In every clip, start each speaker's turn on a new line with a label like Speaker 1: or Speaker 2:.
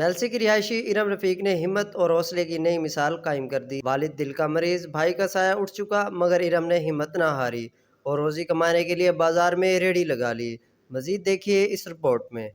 Speaker 1: मेलसी की रिहायशी इरम रफीक ने हिम्मत और हौसले की नई मिसाल कायम कर दी। वालिद दिल का मरीज, भाई का साया उठ चुका, मगर इरम ने हिम्मत ना हारी और रोजी कमाने के लिए बाजार में रेहड़ी लगा ली। मजीद देखिए इस रिपोर्ट में।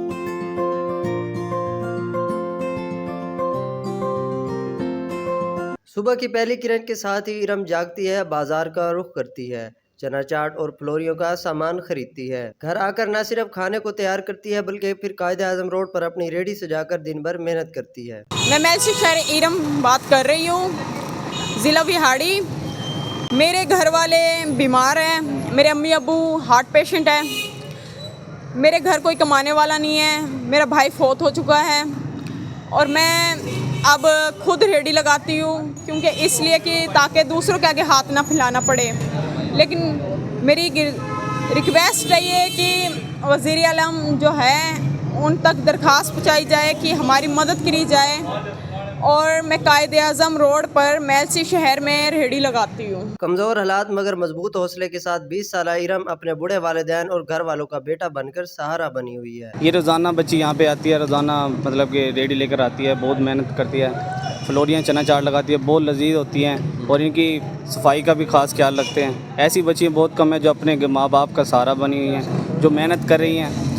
Speaker 1: सुबह की पहली किरण के साथ ही इरम जागती है, बाजार का रुख करती है, चना चाट और फलोरियों का सामान खरीदती है। घर आकर न सिर्फ खाने को तैयार करती है बल्कि फिर कायदे आजम रोड पर अपनी रेहड़ी सजाकर दिन भर मेहनत करती है।
Speaker 2: मैं मेलसी शहर इरम बात कर रही हूँ, ज़िला बिहाड़ी। मेरे घर वाले बीमार हैं, मेरे अम्मी अबू हार्ट पेशेंट हैं, मेरे घर कोई कमाने वाला नहीं है, मेरा भाई फौत हो चुका है और मैं अब खुद रेहड़ी लगाती हूँ, क्योंकि इसलिए कि ताकि दूसरों के आगे हाथ ना फैलाना पड़े। लेकिन मेरी रिक्वेस्ट है ये कि वज़ीर आलम जो है उन तक दरख्वास्त पहुँचाई जाए कि हमारी मदद करी जाए और मैं कायदे आज़म रोड पर मेलसी शहर में रेहड़ी लगाती हूँ।
Speaker 1: कमज़ोर हालात मगर मजबूत हौसले के साथ 20 साल इरम अपने बूढ़े वालिदैन और घर वालों का बेटा बनकर सहारा बनी हुई है।
Speaker 3: ये रोज़ाना बच्ची यहाँ पे आती है, रोज़ाना मतलब कि रेहड़ी लेकर आती है, बहुत मेहनत करती है, फलोरियाँ चना चाट लगाती है, बहुत लजीज होती हैं और इनकी सफाई का भी ख़ास ख्याल रखते हैं। ऐसी बच्चियाँ बहुत कम हैं जो अपने माँ बाप का सहारा बनी हुई हैं, जो मेहनत कर रही हैं।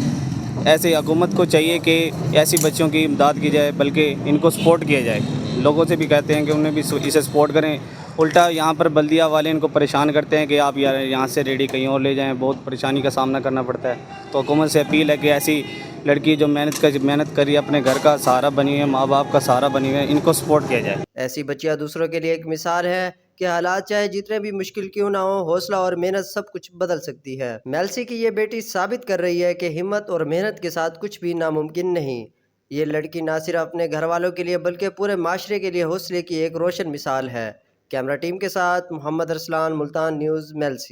Speaker 3: ऐसे हुकूमत को चाहिए कि ऐसी बच्चों की इमदाद की जाए, बल्कि इनको सपोर्ट किया जाए। लोगों से भी कहते हैं कि उन्हें भी इसे सपोर्ट करें। उल्टा यहाँ पर बल्दिया वाले इनको परेशान करते हैं कि आप यार यहाँ से रेहड़ी कहीं और ले जाएं, बहुत परेशानी का सामना करना पड़ता है। तो हुकूमत से अपील है कि ऐसी लड़की जो मेहनत करी, अपने घर का सहारा बनी हुई है, माँ बाप का सहारा बनी हुई है, इनको सपोर्ट किया जाए।
Speaker 1: ऐसी बच्चियाँ दूसरों के लिए एक मिसाल है कि हालात चाहे जितने भी मुश्किल क्यों ना हो, हौसला और मेहनत सब कुछ बदल सकती है। मेलसी की ये बेटी साबित कर रही है कि हिम्मत और मेहनत के साथ कुछ भी नामुमकिन नहीं। ये लड़की ना सिर्फ अपने घर वालों के लिए बल्कि पूरे माशरे के लिए हौसले की एक रोशन मिसाल है। कैमरा टीम के साथ मोहम्मद अरसलान, मुल्तान न्यूज़, मेलसी।